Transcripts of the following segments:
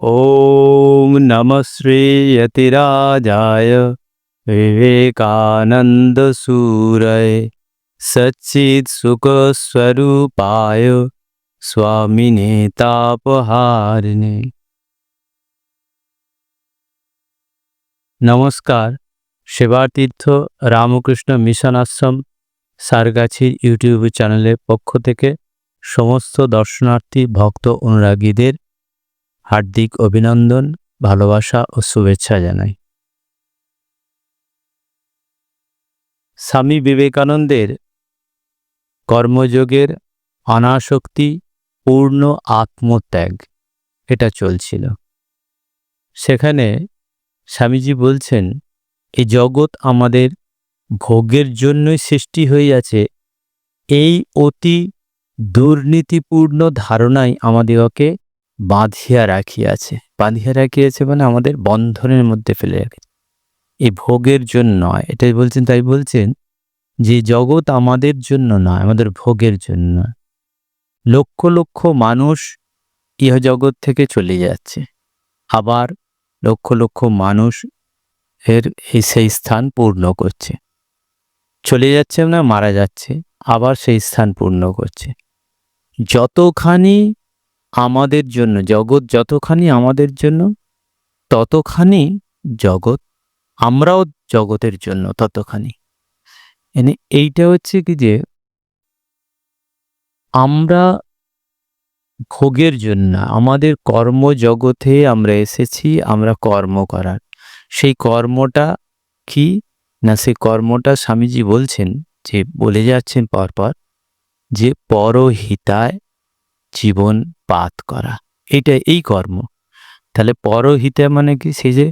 ॐ नमः श्रीयतिराजाय विवेकानन्दसूरये सच्चित्सुखस्वरूपाय स्वामिने तापहारिणे। নমস্কার। সেবাতীর্থ রামকৃষ্ণ মিশন আশ্রম সারগাছির ইউটিউব চ্যানেলের পক্ষ থেকে সমস্ত দর্শনার্থী ভক্ত অনুরাগীদের হার্দিক অভিনন্দন, ভালোবাসা ও শুভেচ্ছা জানাই। স্বামী বিবেকানন্দের কর্মযোগের অনাসক্তি পূর্ণ আত্মত্যাগ এটা চলছিল। সেখানে স্বামীজি বলছেন, এই জগৎ আমাদের ভোগের জন্যই সৃষ্টি হইয়াছে। এই অতি দুর্নীতিপূর্ণ ধারণাই আমাদিগকে বাঁধিয়া রাখিয়াছে। বাঁধিয়া রাখিয়াছে মানে আমাদের বন্ধনের মধ্যে ফেলে রাখে। এই ভোগের জন্য নয়, এটাই বলছেন। তাই বলছেন যে জগৎ আমাদের জন্য নয়, আমাদের ভোগের জন্য। লক্ষ লক্ষ মানুষ ইহ জগৎ থেকে চলে যাচ্ছে, আবার লক্ষ লক্ষ মানুষ সেই স্থান পূর্ণ করছে। চলে যাচ্ছে না, মারা যাচ্ছে, আবার সেই স্থান পূর্ণ করছে। যতখানি আমাদের জন্য জগৎ, যতখানি আমাদের জন্য ততখানি জগৎ, আমরাও জগতের জন্য ততখানি। এইটা হচ্ছে কি যে আমরা ভোগের জন্য, আমাদের কর্মজগতে আমরা এসেছি, আমরা কর্ম করার। সেই কর্মটা কি না, সেই কর্মটা স্বামীজি বলছেন যে, বলে যাচ্ছেন পরপর যে পরহিতায় জীবন পাত করা, এটা এই কর্ম। তাহলে পরহিতা মানে কি? সেই যে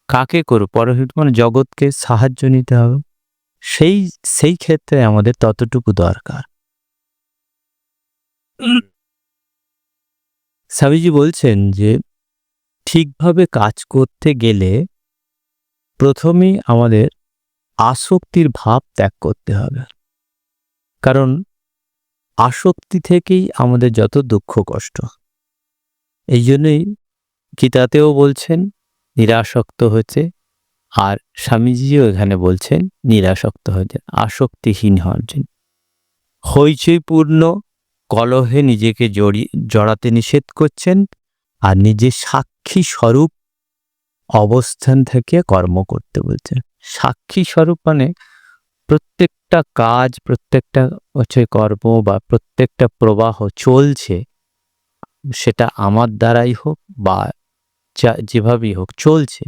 কাকে করো, পরহিত মানে জগৎকে সাহায্য নিতে হবে। সেই ক্ষেত্রে আমাদের ততটুকু দরকার। স্বামীজি বলছেন যে ঠিকভাবে কাজ করতে গেলে প্রথমেই আমাদের আসক্তির ভাব ত্যাগ করতে হবে। কারণ আসক্তি থেকেই আমাদের যত দুঃখ কষ্ট। এই জন্যই গীতাতেও বলছেন নিরাসক্ত হচ্ছে, আর স্বামীজিও এখানে বলছেন নিরাসক্ত হচ্ছে, আসক্তিহীন হওয়ার জন্য। হইচইপূর্ণ কলহে নিজেকে জড়াতে নিষেধ করছেন, আর নিজের সাক্ষী স্বরূপ অবস্থান থেকে কর্ম করতে বলছেন। সাক্ষী স্বরূপ মানে প্রত্যেকটা কাজ, প্রত্যেকটা কর্ম বা প্রত্যেকটা প্রবাহ চলছে, সেটা আমার দ্বারাই হোক বা যেভাবেই হোক চলছে,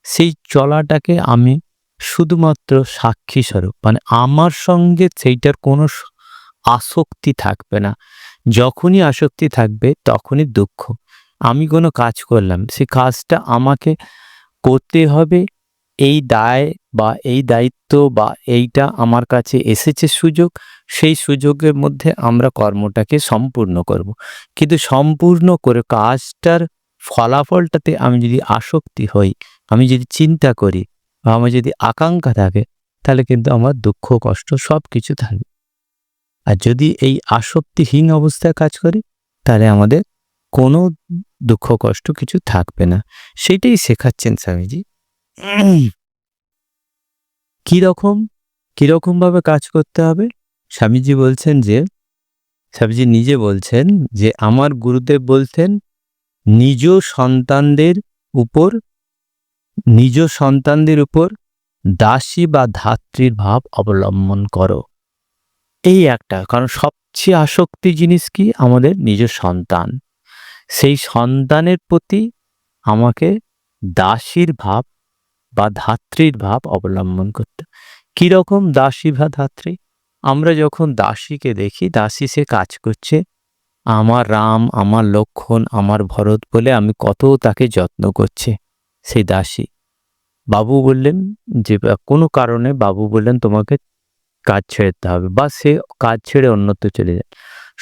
সেই চলাটাকে আমি শুধুমাত্র সাক্ষী স্বরূপ, মানে আমার সঙ্গে সেইটার কোনো আসক্তি থাকবে না। যখনই আসক্তি থাকবে তখনই দুঃখ। আমি কোনো কাজ করলাম, সেই কাজটা আমাকে করতে হবে, এই দায় বা এই দায়িত্ব বা এইটা আমার কাছে এসেছে সুযোগ, সেই সুযোগের মধ্যে আমরা কর্মটাকে সম্পূর্ণ করব। কিন্তু সম্পূর্ণ করে কাজটার ফলাফলটাতে আমি যদি আসক্তি হই, আমি যদি চিন্তা করি বা আমার যদি আকাঙ্ক্ষা থাকে, তাহলে কিন্তু আমার দুঃখ কষ্ট সব কিছু থাকবে। আর যদি এই আসক্তিহীন অবস্থায় কাজ করি, তাহলে আমাদের কোনো দুঃখ কষ্ট কিছু থাকবে না। সেটাই শেখাচ্ছেন স্বামীজি। কিরকম ভাবে কাজ করতে হবে? স্বামীজি বলছেন যে, স্বামীজি নিজে বলছেন যে, আমার গুরুদেব বলতেন নিজ সন্তানদের উপর দাসী বা ধাত্রীর ভাব অবলম্বন করো। এই একটা, কারণ সবচেয়ে আসক্তি জিনিস কি? আমাদের নিজ সন্তান। সেই সন্তানের প্রতি আমাকে দাসীর ভাব বা ধাত্রীর ভাব অবলম্বন করতে। কিরকম দাসী বা ধাত্রী? আমরা যখন দাসীকে দেখি, দাসী সে কাজ করছে, আমার রাম, আমার লক্ষ্মণ, আমার ভরত বলে আমি কত তাকে যত্ন করছে সেই দাসী। বাবু বললেন যে, কোনো কারণে বাবু বললেন তোমাকে কাজ ছেড়ে হবে, বা সে কাজ ছেড়ে অন্যত্র চলে যায়,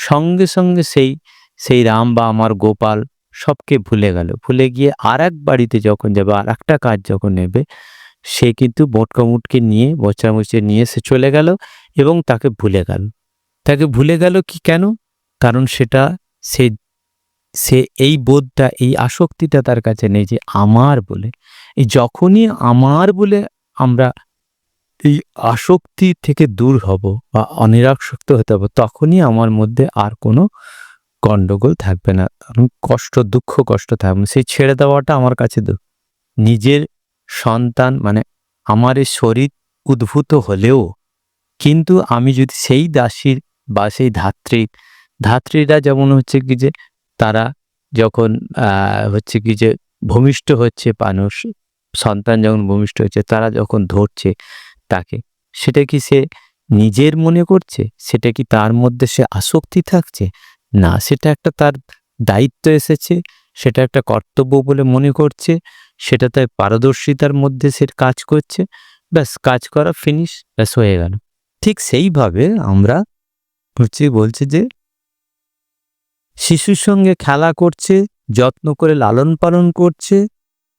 সঙ্গে সঙ্গে সেই রাম বা আমার গোপাল সবকে ভুলে গিয়ে আর এক বাড়িতে যখন যাবে, আর একটা কাজ যখন নেবে, সে কিন্তু মোটকে নিয়ে মোচামুচি নিয়ে সে চলে গেল এবং তাকে ভুলে গেল কি কেন? কারণ সেটা সে এই বোধটা, এই আসক্তিটা তার কাছে নেই যে আমার বলে। এই যখনই আমার বলে আমরা এই আসক্তি থেকে দূর হব বা অনিরাসক্ত হতে হবো, তখনই আমার মধ্যে আর কোনো গন্ডগোল থাকবে না, কষ্ট, দুঃখ কষ্ট থাকবে না। সেই ছেড়ে দেওয়াটা আমার কাছে নিজের সন্তান, মানে আমার এই শরীর উদ্ভূত হলেও কিন্তু আমি যদি সেই দাসীর বা সেই ধাত্রীরা যেমন হচ্ছে কি যে তারা যখন হচ্ছে কি যে ভূমিষ্ঠ হচ্ছে, মানুষ সন্তান যখন ভূমিষ্ঠ হচ্ছে, তারা যখন ধরছে তাকে, সেটা কি সে নিজের মনে করছে? সেটা কি তার মধ্যে সে আসক্তি থাকছে? না, সেটা একটা তার দায়িত্ব এসেছে, সেটা একটা কর্তব্য বলে মনে করছে, সেটা তার পারদর্শিতার মধ্যে সে কাজ করছে, ব্যাস কাজ করা ফিনিশ, ব্যাস হয়ে গেল। ঠিক সেইভাবে আমরা বলছে যে শিশুর সঙ্গে খেলা করছে, যত্ন করে লালন পালন করছে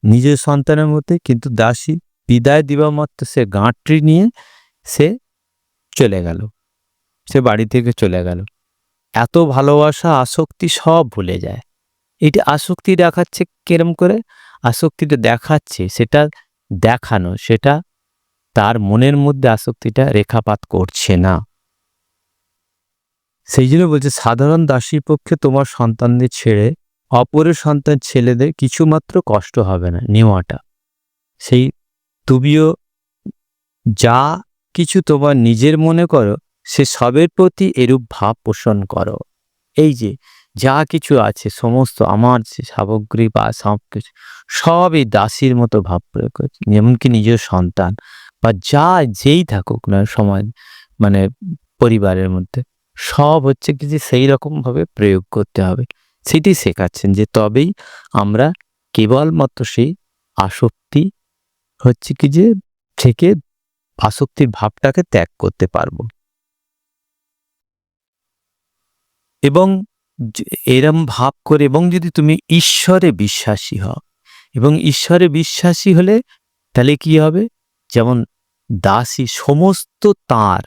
নিজের সন্তানের মধ্যে, কিন্তু দাসী বিদায় দিবা মাত্র সে গাঁটটি নিয়ে সে চলে গেল, সে বাড়ি থেকে চলে গেল। এত ভালোবাসা, আসক্তি সব ভুলে যায়। এটা আসক্তি দেখাচ্ছে কেরম করে? আসক্তিটা দেখাচ্ছে, সেটা দেখানো, সেটা তার মনের মধ্যে আসক্তিটা রেখাপাত করছে না। সেই জন্য বলছে, সাধারণ দাসীর পক্ষে তোমার সন্তানদের ছেড়ে অপরের সন্তান ছেলেদের কিছুমাত্র কষ্ট হবে না নেওয়াটা। সেই তুমিও যা কিছু তোমার নিজের মনে করো, সে সবের প্রতি এরূপ ভাব পোষণ করো। এই যে যা কিছু আছে সমস্ত আমার যে সামগ্রী বা সব কিছু, সব এই দাসীর মতো ভাব প্রয়োগ করছে, যেমনকি নিজের সন্তান বা যেই থাকুক না সমাজ, মানে পরিবারের মধ্যে, সব হচ্ছে কি যে সেই রকম ভাবে প্রয়োগ করতে হবে। সেটি শেখাচ্ছেন যে তবেই আমরা কেবলমাত্র সেই আসক্তি হচ্ছে কি যে থেকে আসক্তির ভাবটাকে ত্যাগ করতে পারবো। এবং এরম ভাব করে, এবং যদি তুমি ঈশ্বরে বিশ্বাসী হও, এবং ঈশ্বরে বিশ্বাসী হলে তাহলে কি হবে? যেমন দাসী সমস্ত তার,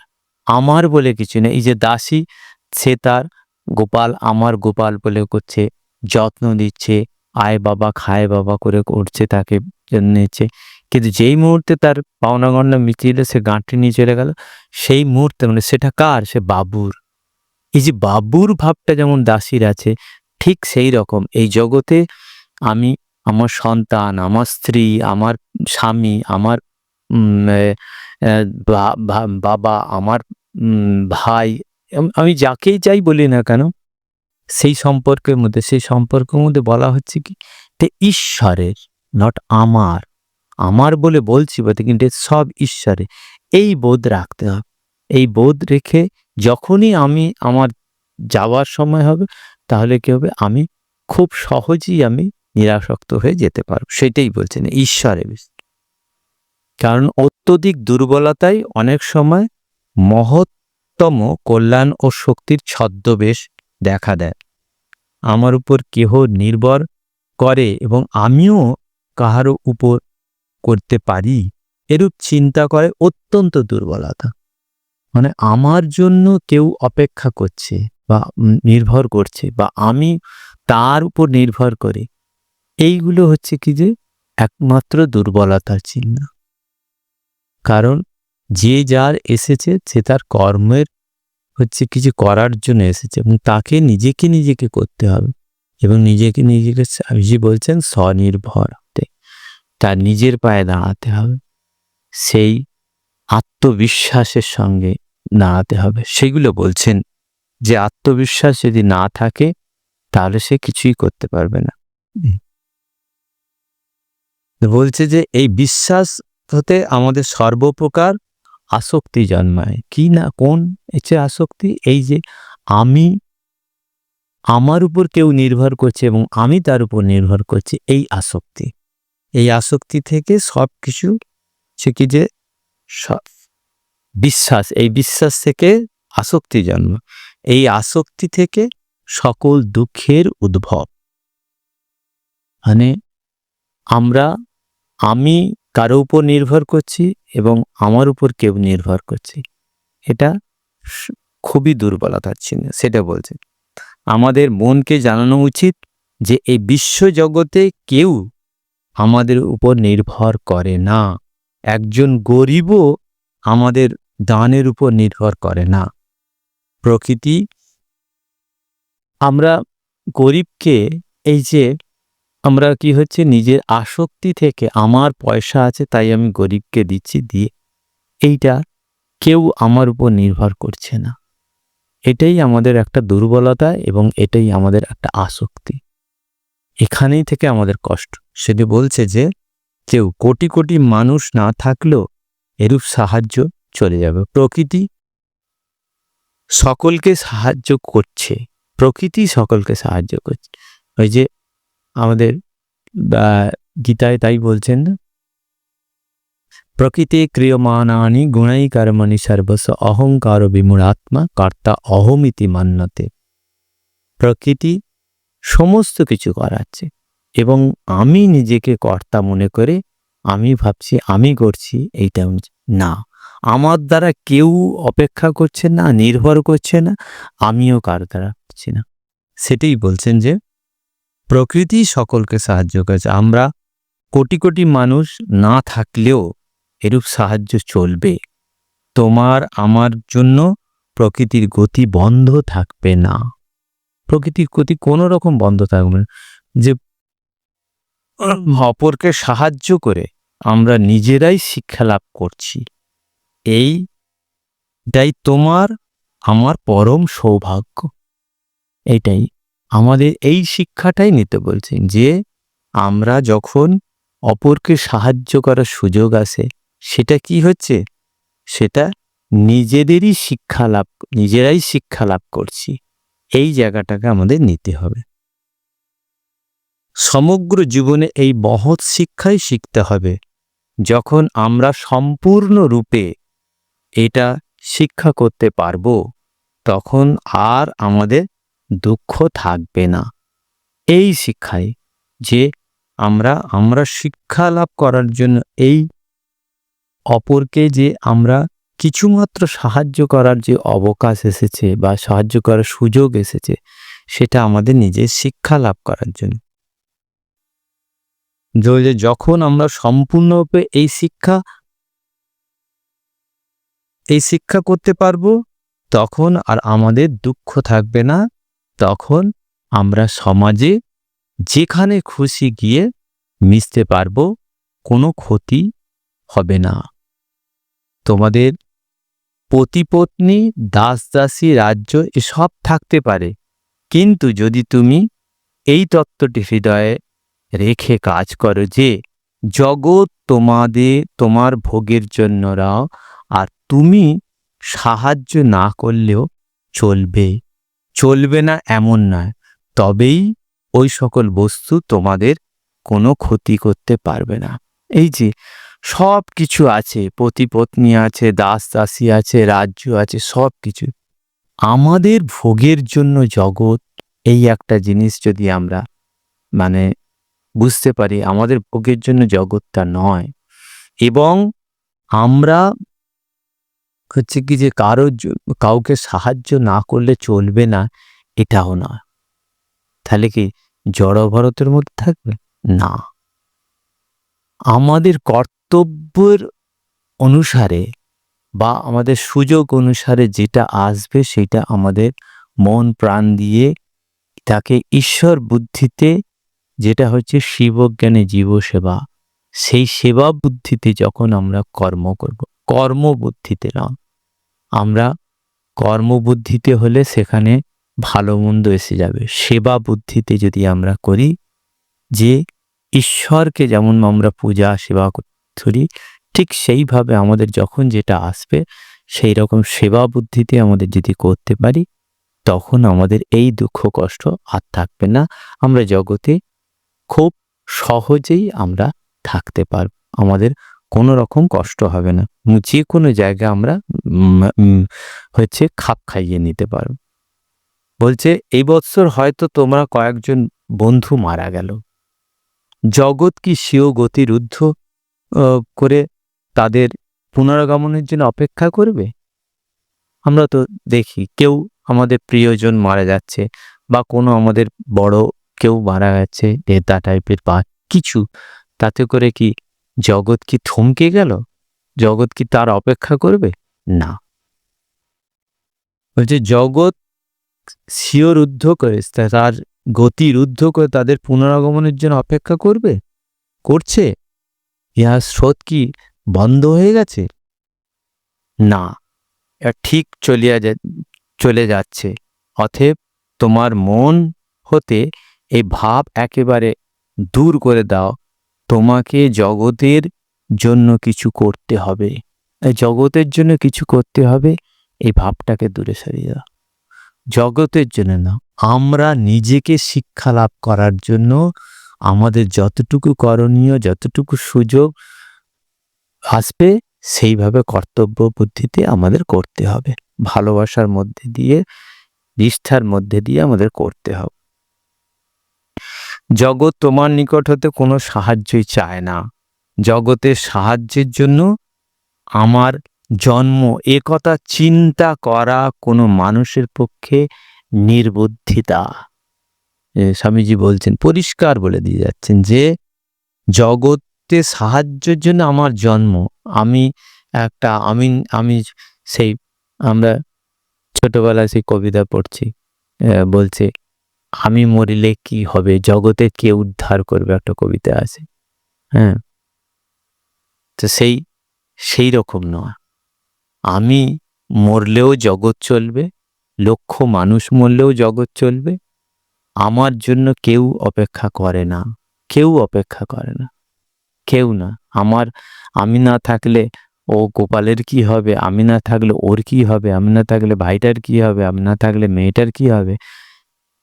আমার বলে কিছু নেই। এই যে দাসী, সে তার গোপাল আমার গোপাল বলে করছে, যত্ন দিচ্ছে, আয় বাবা খায় বাবা করে করছে, তাকে নিচ্ছে। কিন্তু যেই মুহূর্তে তার পাওনা গন্ডা মিটিয়ে সে গাঁটটি নিয়ে চলে গেল, সেই মুহূর্তে মানে সেটা কার? সে বাবুর। এই যে বাবুর ভাবটা যেমন দাসীর আছে, ঠিক সেই রকম এই জগতে আমি আমার সন্তান, আমার স্ত্রী, আমার স্বামী, আমার বাবা, আমার ভাই, আমি যাকেই চাই বলি না কেন, সেই সম্পর্কের মধ্যে বলা হচ্ছে কি ঈশ্বরের, নট আমার। আমার বলে বলছি বটে, কিন্তু সব ঈশ্বরে। এই বোধ রাখতে হবে। এই বোধ রেখে যখনই আমি আমার যাওয়ার সময় হবে, তাহলে কি হবে? আমি খুব সহজেই আমি নিরাসক্ত হয়ে যেতে পারব। সেটাই বলছেন ঈশ্বরে। কারণ অত্যধিক দুর্বলতাই অনেক সময় মহত্তম কল্যাণ ও শক্তির ছদ্মবেশ দেখা দেয়। আমার উপর কেহ নির্ভর করে এবং আমিও কাহারও উপর করতে পারি, এরূপ চিন্তা করে অত্যন্ত দুর্বলতা। মানে আমার জন্য কেউ অপেক্ষা করছে বা নির্ভর করছে, বা আমি তার উপর নির্ভর করি, এইগুলো হচ্ছে কি যে একমাত্র দুর্বলতার চিহ্ন। কারণ যে যার এসেছে, সে তার কর্মের হচ্ছে কিছু করার জন্য এসেছে, এবং তাকে নিজেকে করতে হবে, এবং নিজেকে বলছেন স্বনির্ভর হতে, তার নিজের পায়ে দাঁড়াতে হবে, সেই আত্মবিশ্বাসের সঙ্গে দাঁড়াতে হবে। সেগুলো বলছেন যে আত্মবিশ্বাস যদি না থাকে, তাহলে সে কিছুই করতে পারবে না। বলছে যে এই বিশ্বাস হতে আমাদের সর্বপ্রকার আসক্তি জন্মায়। কি না কোন এসে আসক্তি? এই যে আমি, আমার উপর কেউ নির্ভর করছে এবং আমি তার উপর নির্ভর করছি, এই আসক্তি। এই আসক্তি থেকে সব কিছু সে কি যে বিশ্বাস, এই বিশ্বাস থেকে আসক্তি জন্ম, এই আসক্তি থেকে সকল দুঃখের উদ্ভব। মানে আমি কারো উপর নির্ভর করছি এবং আমার উপর কেউ নির্ভর করছি, এটা খুবই দুর্বলতার চিহ্ন। সেটা বলছে আমাদের মনকে জানানো উচিত যে এই বিশ্বজগতে কেউ আমাদের উপর নির্ভর করে না। একজন গরিবও আমাদের দানের উপর নির্ভর করে না। প্রকৃতি আমরা গরিবকে এই যে আমরা কি হচ্ছে নিজের আসক্তি থেকে আমার পয়সা আছে তাই আমি গরিবকে দিচ্ছি দিয়ে এইটা কেউ আমার উপর নির্ভর করছে না। এটাই আমাদের একটা দুর্বলতা এবং এটাই আমাদের একটা আসক্তি। এখানেই থেকে আমাদের কষ্ট। সেটি বলছে যে কেউ কোটি কোটি মানুষ না থাকলেও এরূপ সাহায্য চলে যাবে। প্রকৃতি সকলকে সাহায্য করছে, প্রকৃতি সকলকে সাহায্য করছে। ওই যে আমাদের গীতায় তাই বলছেন না, প্রকৃতি ক্রিয়মাণানি গুণাই কর্মণি সর্বস্ব অহংকার বিমূঢ়াত্মা কর্তা অহমিতি মান্যতে। প্রকৃতি সমস্ত কিছু করাচ্ছে এবং আমি নিজেকে কর্তা মনে করে আমি ভাবছি আমি করছি, এইটা না। আমার দ্বারা কেউ অপেক্ষা করছে না, নির্ভর করছে না, আমিও কার দ্বারা করছি না। সেটাই বলছেন যে প্রকৃতি সকলকে সাহায্য করেছে। আমরা কোটি কোটি মানুষ না থাকলেও এরূপ সাহায্য চলবে। তোমার আমার জন্য প্রকৃতির গতি বন্ধ থাকবে না। প্রকৃতির গতি কোনো রকম বন্ধ থাকবে না। যে অপরকে সাহায্য করে আমরা নিজেরাই শিক্ষা লাভ করছি, এইটাই তোমার আমার পরম সৌভাগ্য। এইটাই আমাদের এই শিক্ষাটাই নিতে বলছেন যে আমরা যখন অপরকে সাহায্য করার সুযোগ আসে সেটা কি হচ্ছে, সেটা নিজেদেরই নিজেরাই শিক্ষা লাভ করছি। এই জায়গাটাকে আমাদের নিতে হবে। সমগ্র জীবনে এই মহৎ শিক্ষাই শিখতে হবে। যখন আমরা সম্পূর্ণরূপে এটা শিক্ষা করতে পারবো তখন আর আমাদের দুঃখ থাকবে না। এই শিক্ষায় যে আমরা শিক্ষা লাভ করার জন্য এই অপরকে যে আমরা কিছুমাত্র সাহায্য করার যে অবকাশ এসেছে বা সাহায্য করার সুযোগ এসেছে সেটা আমাদের নিজের শিক্ষা লাভ করার জন্য। যখন আমরা সম্পূর্ণরূপে এই শিক্ষা করতে পারবো তখন আর আমাদের দুঃখ থাকবে না। তখন আমরা সমাজে যেখানে খুশি গিয়ে মিশতে পারবো, কোনো ক্ষতি হবে না। তোমাদের পতি-পত্নী, দাস-দাসী, রাজ্য এসব থাকতে পারে, কিন্তু যদি তুমি এই তত্ত্বটি হৃদয়ে রেখে কাজ করো যে জগৎ তোমার ভোগের জন্য রাও, আর তুমি সাহায্য না করলেও চলবে না এমন নয়, তবেই ওই সকল বস্তু তোমাদের কোনো ক্ষতি করতে পারবে না। এই যে সব কিছু আছে, পতি-পত্নী আছে, দাস-দাসী আছে, রাজ্য আছে, সব কিছু আমাদের ভোগের জন্য জগৎ, এই একটা জিনিস যদি আমরা বুঝতে পারি আমাদের ভোগের জন্য জগৎটা নয়। এবং আমরা হচ্ছে কি যে কাউকে সাহায্য না করলে চলবে না এটাও নয়। তাহলে কি জড়ভরতের মধ্যে থাকবে না। আমাদের কর্তব্যের অনুসারে বা আমাদের সুযোগ অনুসারে যেটা আসবে সেটা আমাদের মন প্রাণ দিয়ে তাকে ঈশ্বর বুদ্ধিতে, যেটা হচ্ছে শিবজ্ঞানে জীব সেবা, সেই সেবা বুদ্ধিতে যখন আমরা কর্ম করব, কর্মবুদ্ধিতে নয়। আমরা কর্মবুদ্ধিতে হলে সেখানে ভালো মন্দ এসে যাবে। সেবা বুদ্ধিতে যদি আমরা করি, যে ঈশ্বরকে যেমন আমরা পূজা সেবা করি ঠিক সেইভাবে আমাদের যখন যেটা আসবে সেই রকম সেবা বুদ্ধিতে আমাদের যদি করতে পারি তখন আমাদের এই দুঃখ কষ্ট আর থাকবে না। আমরা জগতে খুব সহজেই আমরা থাকতে পারব, আমাদের কোনো রকম কষ্ট হবে না, যে কোনো জায়গায় আমরা খাপ খাইয়ে নিতে পারব। বলছে এই বৎসর হয়তো তোমরা কয়েকজন বন্ধু মারা গেল, জগৎ কি স্বীয় গতিরুদ্ধ করে তাদের পুনরাগমনের জন্য অপেক্ষা করবে? আমরা তো দেখি কেউ আমাদের প্রিয়জন মারা যাচ্ছে বা কোনো আমাদের বড় কেউ মারা গেছে নেতা টাইপের বা কিছু, তাতে করে কি জগৎ কি থমকে গেল? জগৎ কি তার অপেক্ষা করবে? না। বলছে জগৎ শিরোরুদ্ধ করে, তার গতি রুদ্ধ করে তাদের পুনরাগমনের জন্য অপেক্ষা করবে? করছে? ইহার স্রোত কি বন্ধ হয়ে গেছে? না, ঠিক চলে যাচ্ছে। অতএব তোমার মন হতে এই ভাব একেবারে দূর করে দাও। তোমাকে জগতের জন্য কিছু করতে হবে, এই জগতের জন্য কিছু করতে হবে, এই ভাবটাকে দূরে সরিয়ে দাও। জগতের জন্য না, আমরা নিজেকে শিক্ষা লাভ করার জন্য আমাদের যতটুকু করণীয়, যতটুকু সুযোগ আসবে সেইভাবে কর্তব্য বুদ্ধিতে আমাদের করতে হবে, ভালোবাসার মধ্যে দিয়ে, নিষ্ঠার মধ্যে দিয়ে আমাদের করতে হবে। জগৎ তোমার নিকট হতে কোনো সাহায্যই চায় না। জগতের সাহায্যের জন্য আমার জন্ম, এ কথা চিন্তা করা কোনো মানুষের পক্ষে নির্বুদ্ধিতা। স্বামীজি বলছেন, পরিষ্কার বলে দিয়ে যাচ্ছেন যে জগতে সাহায্যের জন্য আমার জন্ম। আমি সেই, আমরা ছোটবেলায় সেই কবিতা পড়ছি, বলছে আমি মরিলে কি হবে, জগতে কে উদ্ধার করবে, একটা কবিতা আছে। হ্যাঁ, তো সেই রকম নয়। আমি মরলেও জগৎ চলবে, লক্ষ মানুষ মরলেও জগৎ চলবে। আমার জন্য কেউ অপেক্ষা করে না, কেউ অপেক্ষা করে না, কেউ না। আমি না থাকলে ও গোপালের কি হবে, আমি না থাকলে ওর কি হবে, আমি না থাকলে ভাইটার কি হবে, আমি না থাকলে মেয়েটার কি হবে।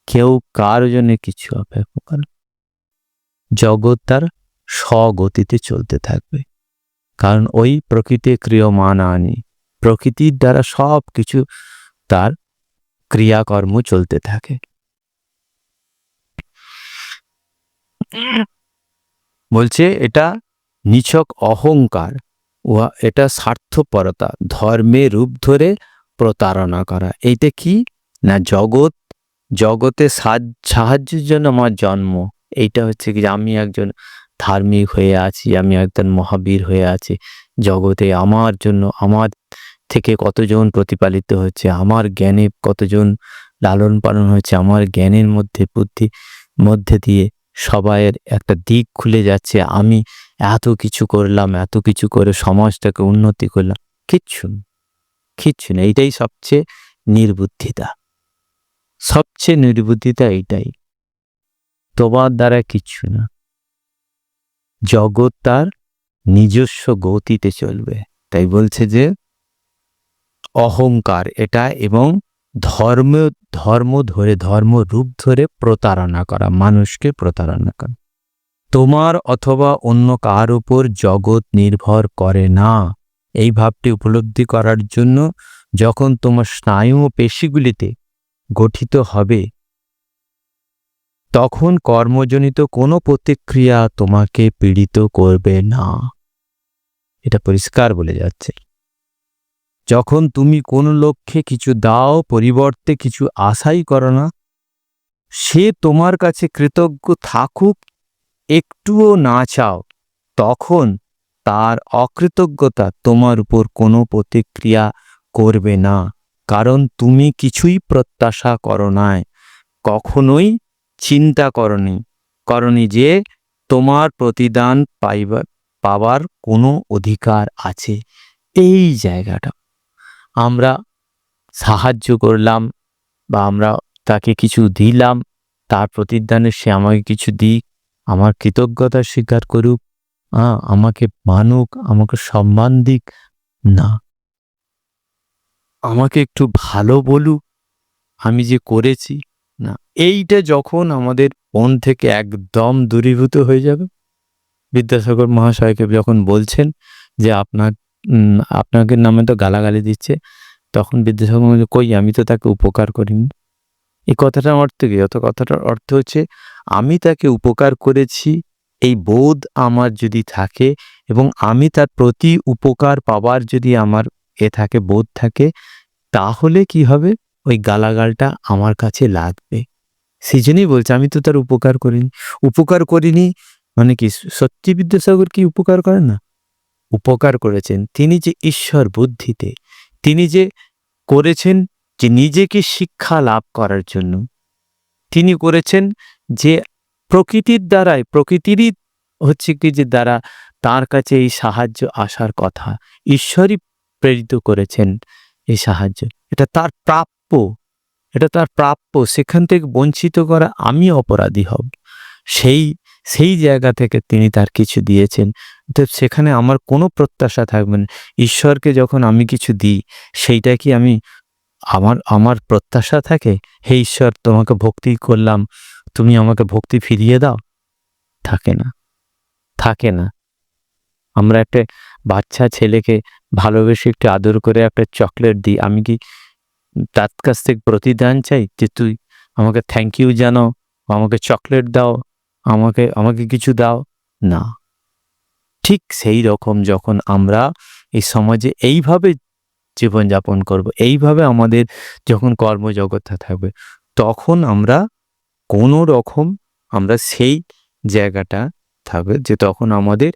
কেউ কার জন্য কিছু অপেক্ষা করে। জগৎ তার স্বগতিতে চলতে থাকবে, কারণ ওই প্রকৃতি ক্রিয়মান আনি, প্রকৃতির দ্বারা সব কিছু তার ক্রিয়াকর্ম চলতে থাকে। বলছে এটা নিছক অহংকার, এটা স্বার্থপরতা, ধর্মে রূপ ধরে প্রতারণা করা। এইটা কি না, জগতে সাহায্যের জন্য আমার জন্ম। এইটা হচ্ছে কি, আমি একজন ধার্মিক হয়ে আছি, আমি একজন মহাবীর হয়ে আছি, জগতে আমার জন্য, আমার থেকে কতজন প্রতিপালিত হচ্ছে, আমার জ্ঞানে কতজন লালন পালন হচ্ছে, আমার জ্ঞানের মধ্যে, বুদ্ধি মধ্যে দিয়ে সবাইয়ের একটা দিক খুলে যাচ্ছে। আমি এত কিছু করলাম, এত কিছু করে সমাজটাকে উন্নতি করলাম, কিচ্ছু না। এইটাই সবচেয়ে নির্বুদ্ধিতা, সবচেয়ে নির্বুদ্ধিতা এইটাই। তোমার দ্বারা কিচ্ছু না, জগৎ তার নিজস্ব গতিতে চলবে। তাই বলছে যে অহংকার এটা, এবং ধর্ম রূপ ধরে প্রতারণা করা, মানুষকে প্রতারণা করা। তোমার অথবা অন্য কার উপর জগৎ নির্ভর করে না। এই ভাবটি উপলব্ধি করার জন্য যখন তোমার স্নায়ু ও পেশিগুলিতে গঠিত হবে, তখন কর্মজনিত কোনো প্রতিক্রিয়া তোমাকে পীড়িত করবে না। এটা পরিষ্কার বলে যাচ্ছে। যখন তুমি কোনো লক্ষ্যে কিছু দাও, পরিবর্তে কিছু আশাই করো না, সে তোমার কাছে কৃতজ্ঞ থাকুক একটুও না চাও, তখন তার অকৃতজ্ঞতা তোমার উপর কোনো প্রতিক্রিয়া করবে না, কারণ তুমি কিছুই প্রত্যাশা করো নাই, কখনোই চিন্তা করনি যে তোমার প্রতিদান পাবার কোনো অধিকার আছে। এই জায়গাটা আমরা সাহায্য করলাম বা আমরা তাকে কিছু দিলাম, তার প্রতিদানে সে আমাকে কিছু দিক, আমার কৃতজ্ঞতা স্বীকার করুক, আমাকে মানুক, আমাকে সম্মান দিক, না, আমাকে একটু ভালো বলুক আমি যে করেছি, না। এইটা যখন আমাদের মন থেকে একদম দূরীভূত হয়ে যাবে, বিদ্যাসাগর মহাশয়কে যখন বলছেন যে আপনাকে নামে তো গালাগালি দিচ্ছে, তখন বিদ্যাসাগর বলছে, কই, আমি তো তাকে উপকার করিনি। এই কথাটার অর্থ কি? কথাটার অর্থ হচ্ছে আমি তাকে উপকার করেছি, এই বোধ আমার যদি থাকে, এবং আমি তার প্রতি উপকার পাবার যদি আমার থাকে, বোধ থাকে, তাহলে কি হবে, ওই গালাগালটা আমার কাছে লাগবে। সেই জন্যই বলছে আমি তো তার উপকার করিনি। উপকার করিনি মানে কি, সত্যি বিদ্যাসাগর কি উপকার করেন না? উপকার করেছেন। তিনি যে ঈশ্বর বুদ্ধিতে, তিনি যে করেছেন যে নিজেকে শিক্ষা লাভ করার জন্য, তিনি করেছেন যে প্রকৃতির দ্বারাই, প্রকৃতিরই হচ্ছে কি যে দ্বারা তার কাছে এই সাহায্য আসার কথা, ঈশ্বরই প্রেরিত করেছেন এই সাহায্য। এটা তার প্রাপ্য, এটা তার প্রাপ্য। সেখান থেকে বঞ্চিত করা আমি অপরাধী হব। সেই সেই জায়গা থেকে তিনি তার কিছু দিয়েছেন। তো সেখানে আমার কোনো প্রত্যাশা থাকবে না। ঈশ্বরকে যখন আমি কিছু দিই, সেইটা কি আমি আমার আমার প্রত্যাশা থাকে, হে ঈশ্বর তোমাকে ভক্তি করলাম, তুমি আমাকে ভক্তি ফিরিয়ে দাও? থাকে না, থাকে না। আমরা একটা বাচ্চা ছেলেকে ভালোবেসে একটু আদর করে একটা চকলেট দিই, আমি কি তার কাছ থেকে প্রতিদান চাই যে তুই আমাকে থ্যাংক ইউ জানাও, আমাকে চকলেট দাও, আমাকে আমাকে কিছু দাও? না। ঠিক সেই রকম যখন আমরা এই সমাজে এইভাবে জীবনযাপন করব, এইভাবে আমাদের যখন কর্মজগৎটা থাকবে, তখন আমরা কোনো রকম আমরা সেই জায়গাটা থাকবে যে তখন আমাদের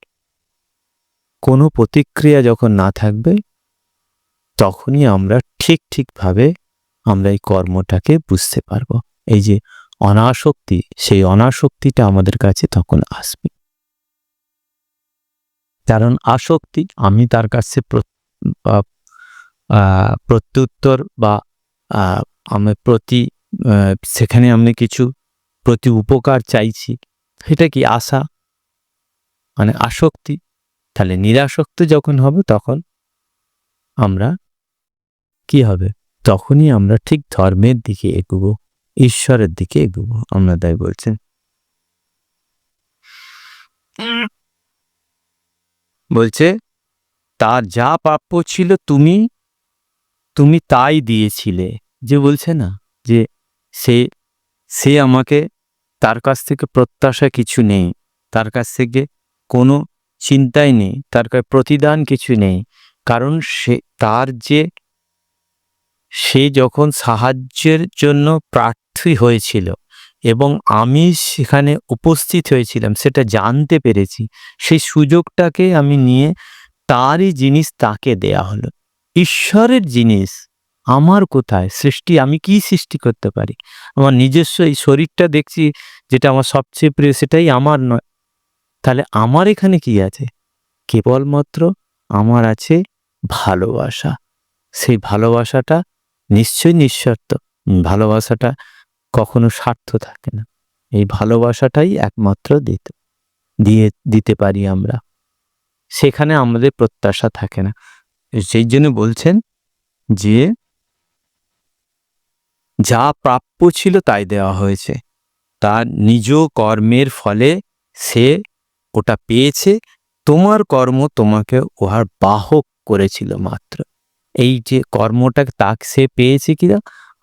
কোনো প্রতিক্রিয়া যখন না থাকবে, তখনই আমরা ঠিকভাবে আমরা এই কর্মটাকে বুঝতে পারবো। এই যে অনাসক্তি, সেই অনাসক্তিটা আমাদের কাছে তখন আসবে। কারণ আসক্তি, আমি তার কাছে প্রত্যুত্তর বা আমি সেখানে আমি কিছু প্রতি উপকার চাইছি, সেটা কি আশা, মানে আসক্তি। তাহলে নিরাসক্ত যখন হবে তখন আমরা কি হবে? তখনই আমরা ঠিক ধর্মের দিকে এগোবো, ঈশ্বরের দিকে এগোবো। আমরা তাই বলছেন। বলছে তার যা প্রাপ্য ছিল তুমি তুমি তাই দিয়েছিলে। যে বলছে না যে সে সে আমাকে, তার কাছ থেকে প্রত্যাশা কিছু নেই, তার কাছ থেকে কোনো চিন্তাই নেই, তার কাছে প্রতিদান কিছু নেই। কারণ সে যখন সাহায্যের জন্য প্রার্থী হয়েছিল এবং আমি সেখানে উপস্থিত হয়েছিলাম, সেটা জানতে পেরেছি, সেই সুযোগটাকে আমি নিয়ে তারই জিনিস তাকে দেয়া হলো। ঈশ্বরের জিনিস আমার কোথায়? সৃষ্টি আমি কি সৃষ্টি করতে পারি? আমার নিজস্ব এই শরীরটা দেখছি, যেটা আমার সবচেয়ে প্রিয়, সেটাই আমার নয়। তাহলে আমার এখানে কি আছে? কেবলমাত্র আমার আছে ভালোবাসা। সেই ভালোবাসাটা নিশ্চয়ই নিঃস্বার্থ। ভালোবাসাটা কখনো স্বার্থ থাকে না। এই ভালোবাসাটাই একমাত্র দিতে পারি আমরা। সেখানে আমাদের প্রত্যাশা থাকে না। সেই জন্য বলছেন যে যা প্রাপ্য ছিল তাই দেওয়া হয়েছে। তার নিজ কর্মের ফলে সে ওটা পেয়েছে। তোমার কর্ম তোমাকে উহার বাহক করেছিল মাত্র। এই যে কর্মটা তাকে সে পেয়েছে কিনা,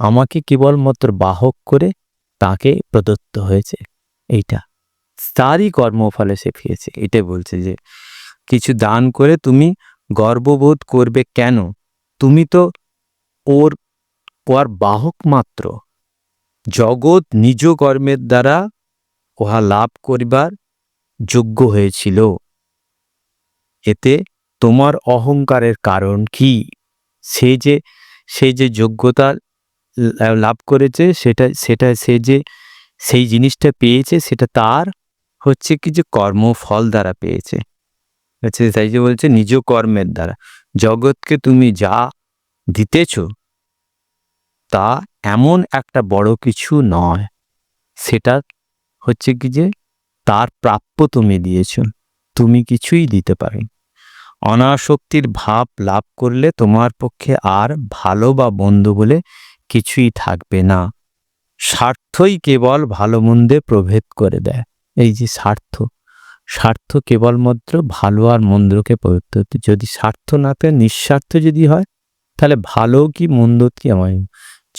আমাকে কেবলমাত্র বাহক করে তাকে প্রদত্ত হয়েছে। এইটা তারই কর্মফলে সে পেয়েছে। এটাই বলছে যে কিছু দান করে তুমি গর্ববোধ করবে কেন? তুমি তো ওর বাহক মাত্র। জগৎ নিজ কর্মের দ্বারা উহা লাভ করিবার যোগ্য হয়েছিল। এতে তোমার অহংকারের কারণ কি? সে যে যোগ্যতা লাভ করেছে, সেটা সে যে সেই জিনিসটা পেয়েছে, সেটা তার হচ্ছে কি যে কর্মফল দ্বারা পেয়েছে। তাই যে বলছে নিজ কর্মের দ্বারা। জগৎকে তুমি যা দিতেছ তা এমন একটা বড় কিছু নয়, সেটা হচ্ছে কি যে তার প্রাপ্য তুমি দিয়েছ, তুমি কিছুই দিতে পারো। অনাসক্তির ভাব লাভ করলে তোমার পক্ষে আর ভালো বা মন্দ বলে কিছুই থাকবে না। স্বার্থই কেবল ভালো মন্দে প্রভেদ করে দেয়। এই যে স্বার্থ কেবলমাত্র ভালো আর মন্দকে প্রভেদ। যদি স্বার্থ না থাকে, নিঃস্বার্থ যদি হয়, তাহলে ভালো কি মন্দ কি আমার,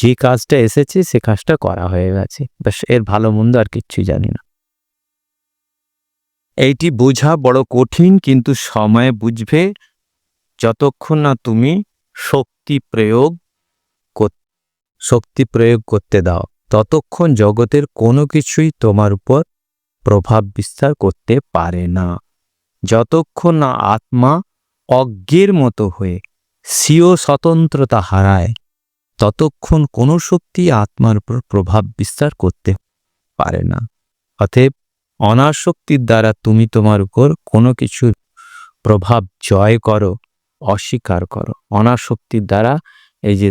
যে কাজটা এসেছে সে কাজটা করা হয়ে গেছে, ব্যাস। এর ভালো মন্দ আর কিচ্ছুই জানি না। এইটি বোঝা বড় কঠিন, কিন্তু সময়ে বুঝবে যতক্ষণ না তুমি শক্তি প্রয়োগ করতে দাও। ততক্ষণ জগতের কোনো কিছুই তোমার উপর প্রভাব বিস্তার করতে পারে না। যতক্ষণ না আত্মা অজ্ঞের মতো হয়ে স্বীয় স্বতন্ত্রতা হারায়, ততক্ষণ কোনো শক্তি আত্মার উপর প্রভাব বিস্তার করতে পারে না। অতএব অনাসক্তির দ্বারা তুমি তোমার উপর কোনো কিছুর প্রভাব জয় করো, অস্বীকার করো। অনাসক্তির দ্বারা এই যে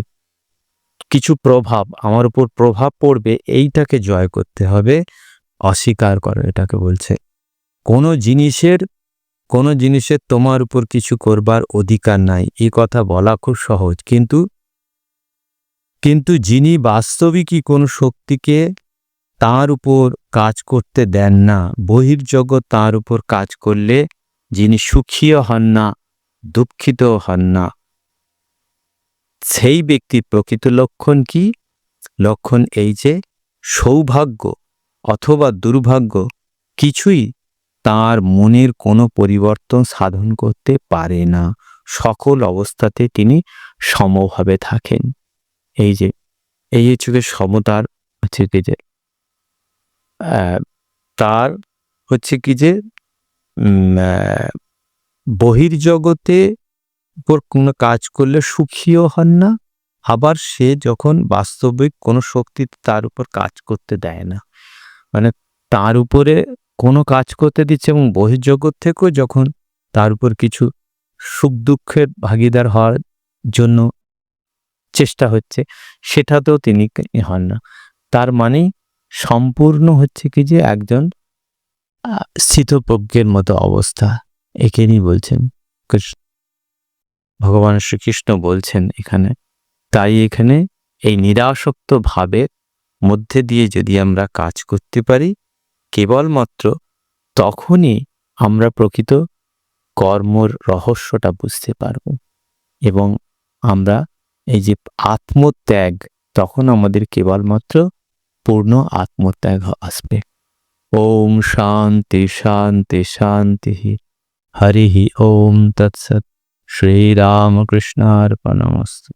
কিছু প্রভাব আমার উপর প্রভাব পড়বে, এইটাকে জয় করতে হবে, অস্বীকার করো, এটাকে বলছে। কোনো জিনিসের তোমার উপর কিছু করবার অধিকার নাই, এই কথা বলা খুব সহজ, কিন্তু যিনি বাস্তবিকই কোনো শক্তিকে তার উপর কাজ করতে দেন না, বহির্জগৎ তার উপর কাজ করলে যিনি সুখীও হন না, দুঃখিত হন না, সেই ব্যক্তির প্রকৃত লক্ষণ কি? লক্ষণ এই যে সৌভাগ্য অথবা দুর্ভাগ্য কিছুই তার মনের কোনো পরিবর্তন সাধন করতে পারে না। সকল অবস্থাতে তিনি সমভাবে থাকেন। এই হচ্ছে সমতার হচ্ছে কি যে তার হচ্ছে কি যে বহির্জগতে উপর কোনো কাজ করলে সুখীও হন না, আবার সে যখন বাস্তবিক কোনো শক্তি তার উপর কাজ করতে দেয় না, মানে তার উপরে কোনো কাজ করতে দিচ্ছে এবং বহির্জগৎ থেকেও যখন তার উপর কিছু সুখ দুঃখের ভাগিদার হওয়ার জন্য চেষ্টা হচ্ছে, সেটাতেও তিনি হন না। তার মানে সম্পূর্ণ হচ্ছে কি যে একজন স্থিতপ্রজ্ঞের মতো অবস্থা। এখানেই বলছেন ভগবান শ্রীকৃষ্ণ বলছেন এখানে। তাই এখানে এই নিরাসক্ত ভাবের মধ্যে দিয়ে যদি আমরা কাজ করতে পারি, কেবলমাত্র তখনই আমরা প্রকৃত কর্মর রহস্যটা বুঝতে পারব এবং আমরা এই যে আত্মত্যাগ, তখন আমাদের কেবলমাত্র পূর্ণ আত্মত্যাগ আসবে। ওম শান্তি শান্তি শান্তি। হরি ওম তৎসৎ। শ্রীরামকৃষ্ণার্পণমস্তু।